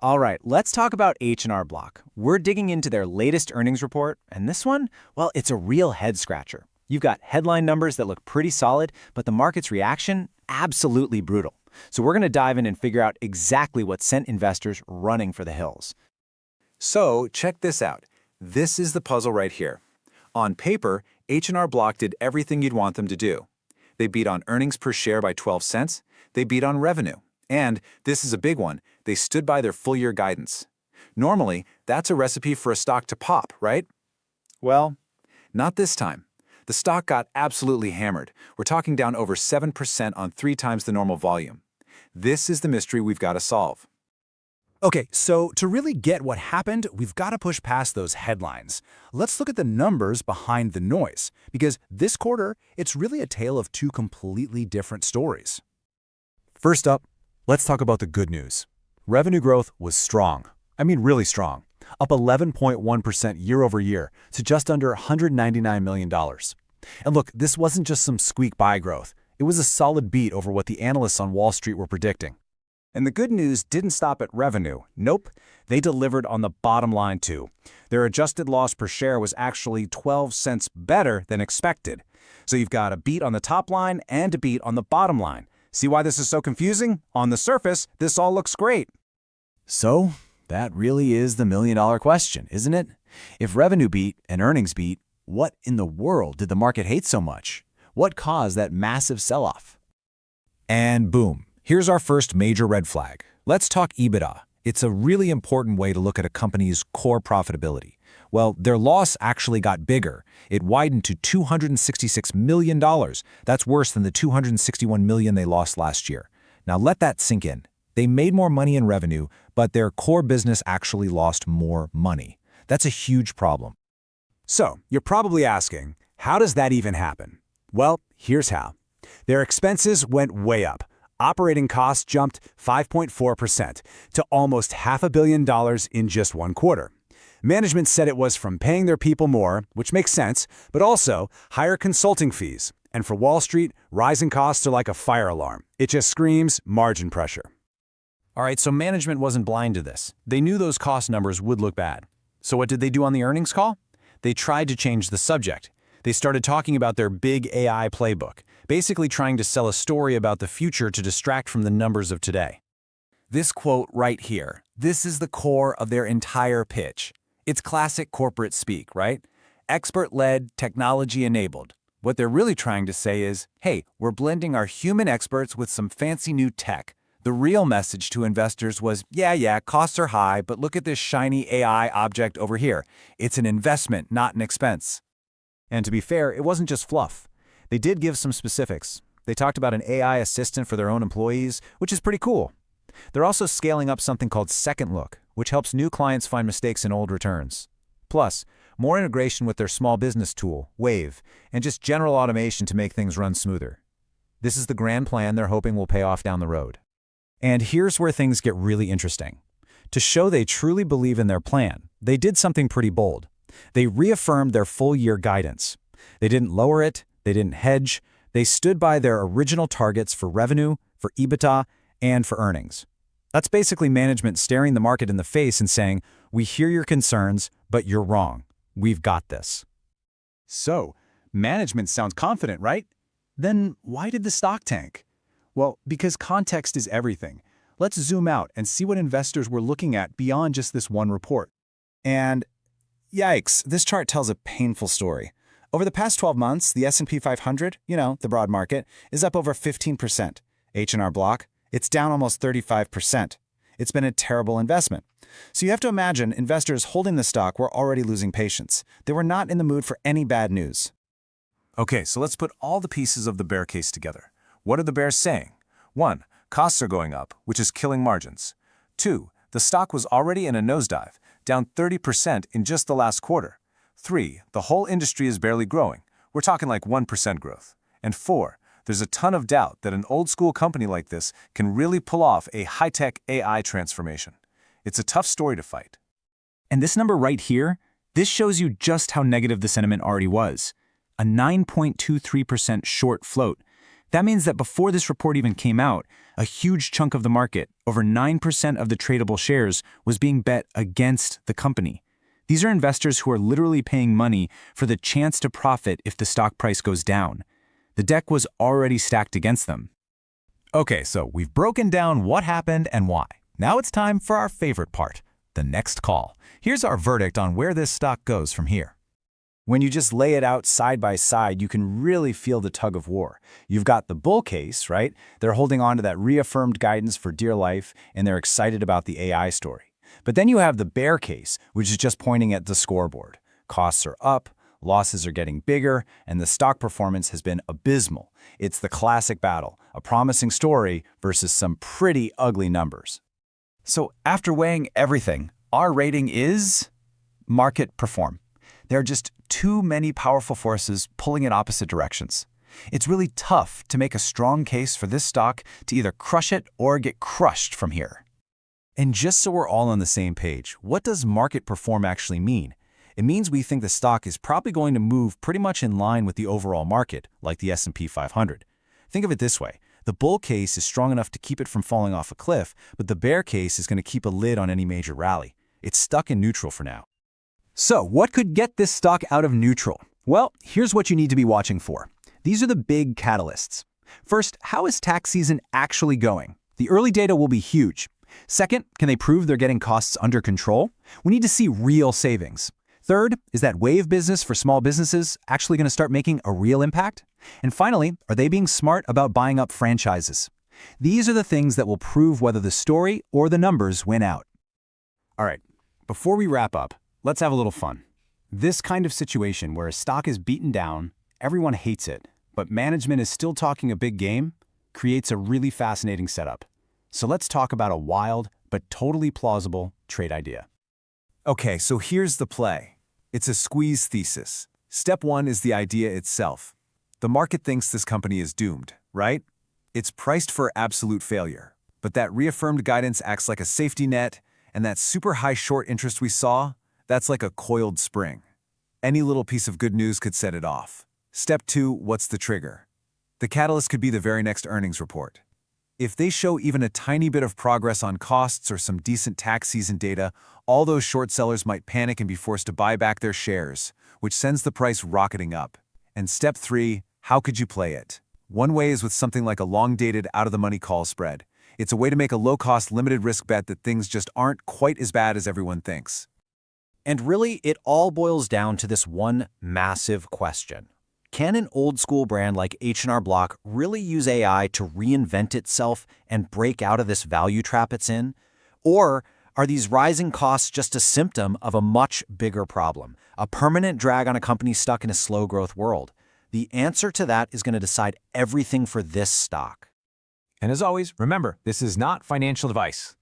All right, let's talk about H&R Block. We're digging into their latest earnings report, and this one, well, it's a real head-scratcher. You've got headline numbers that look pretty solid, but the market's reaction, absolutely brutal. So we're going to dive in and figure out exactly what sent investors running for the hills. So check this out. This is the puzzle right here. On paper, H&R Block did everything you'd want them to do. They beat on earnings per share by 12 cents. They beat on revenue. And, this is a big one, they stood by their full-year guidance. Normally, that's a recipe for a stock to pop, right? Well, not this time. The stock got absolutely hammered. We're talking down over 7% on 3 times the normal volume. This is the mystery we've got to solve. Okay, so to really get what happened, we've got to push past those headlines. Let's look at the numbers behind the noise, because this quarter, it's really a tale of two completely different stories. First up, let's talk about the good news. Revenue growth was strong. I mean really strong. Up 11.1% year over year to just under $199 million. And look, this wasn't just some squeak-by growth. It was a solid beat over what the analysts on Wall Street were predicting. And the good news didn't stop at revenue. Nope, they delivered on the bottom line too. Their adjusted loss per share was actually 12 cents better than expected. So you've got a beat on the top line and a beat on the bottom line. See why this is so confusing? On the surface, this all looks great. So, that really is the million-dollar question, isn't it? If revenue beat and earnings beat, what in the world did the market hate so much? What caused that massive sell-off? And boom, here's our first major red flag. Let's talk EBITDA. It's a really important way to look at a company's core profitability. Well, their loss actually got bigger. It widened to $266 million. That's worse than the $261 million they lost last year. Now let that sink in. They made more money in revenue, but their core business actually lost more money. That's a huge problem. So, you're probably asking, how does that even happen? Well, here's how. Their expenses went way up. Operating costs jumped 5.4% to almost $500 million in just one quarter. Management said it was from paying their people more, which makes sense, but also higher consulting fees. And for Wall Street, rising costs are like a fire alarm. It just screams margin pressure. All right, so management wasn't blind to this. They knew those cost numbers would look bad. So what did they do on the earnings call? They tried to change the subject. They started talking about their big AI playbook, basically trying to sell a story about the future to distract from the numbers of today. This quote right here, this is the core of their entire pitch. It's classic corporate speak, right? Expert-led, technology-enabled. What they're really trying to say is, hey, we're blending our human experts with some fancy new tech. The real message to investors was, yeah, costs are high, but look at this shiny AI object over here. It's an investment, not an expense. And to be fair, it wasn't just fluff. They did give some specifics. They talked about an AI assistant for their own employees, which is pretty cool. They're also scaling up something called Second Look, which helps new clients find mistakes in old returns. Plus, more integration with their small business tool, Wave, and just general automation to make things run smoother. This is the grand plan they're hoping will pay off down the road. And here's where things get really interesting. To show they truly believe in their plan, they did something pretty bold. They reaffirmed their full-year guidance. They didn't lower it, they didn't hedge, they stood by their original targets for revenue, for EBITDA, and for earnings. That's basically management staring the market in the face and saying, we hear your concerns, but you're wrong. We've got this. So, management sounds confident, right? Then why did the stock tank? Well, because context is everything. Let's zoom out and see what investors were looking at beyond just this one report. And yikes, this chart tells a painful story. Over the past 12 months, the S&P 500, the broad market, is up over 15%. H&R Block, it's down almost 35%. It's been a terrible investment. So you have to imagine investors holding the stock were already losing patience. They were not in the mood for any bad news. Okay, so let's put all the pieces of the bear case together. What are the bears saying? 1. Costs are going up, which is killing margins. 2. The stock was already in a nosedive, down 30% in just the last quarter. 3. The whole industry is barely growing. We're talking like 1% growth. And 4. There's a ton of doubt that an old-school company like this can really pull off a high-tech AI transformation. It's a tough story to fight. And this number right here, this shows you just how negative the sentiment already was. A 9.23% short float. That means that before this report even came out, a huge chunk of the market, over 9% of the tradable shares, was being bet against the company. These are investors who are literally paying money for the chance to profit if the stock price goes down. The deck was already stacked against them. Okay, so we've broken down what happened and why. Now it's time for our favorite part, the next call. Here's our verdict on where this stock goes from here. When you just lay it out side by side, you can really feel the tug of war. You've got the bull case, right? They're holding on to that reaffirmed guidance for dear life, and they're excited about the AI story. But then you have the bear case, which is just pointing at the scoreboard. Costs are up, losses are getting bigger, and the stock performance has been abysmal. It's the classic battle, a promising story versus some pretty ugly numbers. So after weighing everything, our rating is market perform. There are just too many powerful forces pulling in opposite directions. It's really tough to make a strong case for this stock to either crush it or get crushed from here. And just so we're all on the same page, what does market perform actually mean? It means we think the stock is probably going to move pretty much in line with the overall market, like the S&P 500. Think of it this way. The bull case is strong enough to keep it from falling off a cliff, but the bear case is going to keep a lid on any major rally. It's stuck in neutral for now. So, what could get this stock out of neutral? Well, here's what you need to be watching for. These are the big catalysts. First, how is tax season actually going? The early data will be huge. Second, can they prove they're getting costs under control? We need to see real savings. Third, is that wave business for small businesses actually going to start making a real impact? And finally, are they being smart about buying up franchises? These are the things that will prove whether the story or the numbers win out. All right, before we wrap up, let's have a little fun. This kind of situation where a stock is beaten down, everyone hates it, but management is still talking a big game, creates a really fascinating setup. So let's talk about a wild but totally plausible trade idea. Okay, so here's the play. It's a squeeze thesis. Step one is the idea itself. The market thinks this company is doomed, right? It's priced for absolute failure. But that reaffirmed guidance acts like a safety net, and that super high short interest we saw, that's like a coiled spring. Any little piece of good news could set it off. Step two, what's the trigger? The catalyst could be the very next earnings report. If they show even a tiny bit of progress on costs or some decent tax season data, all those short sellers might panic and be forced to buy back their shares, which sends the price rocketing up. And step three, how could you play it? One way is with something like a long-dated, out-of-the-money call spread. It's a way to make a low-cost, limited-risk bet that things just aren't quite as bad as everyone thinks. And really, it all boils down to this one massive question. Can an old-school brand like H&R Block really use AI to reinvent itself and break out of this value trap it's in? Or are these rising costs just a symptom of a much bigger problem, a permanent drag on a company stuck in a slow-growth world? The answer to that is going to decide everything for this stock. And as always, remember, this is not financial advice.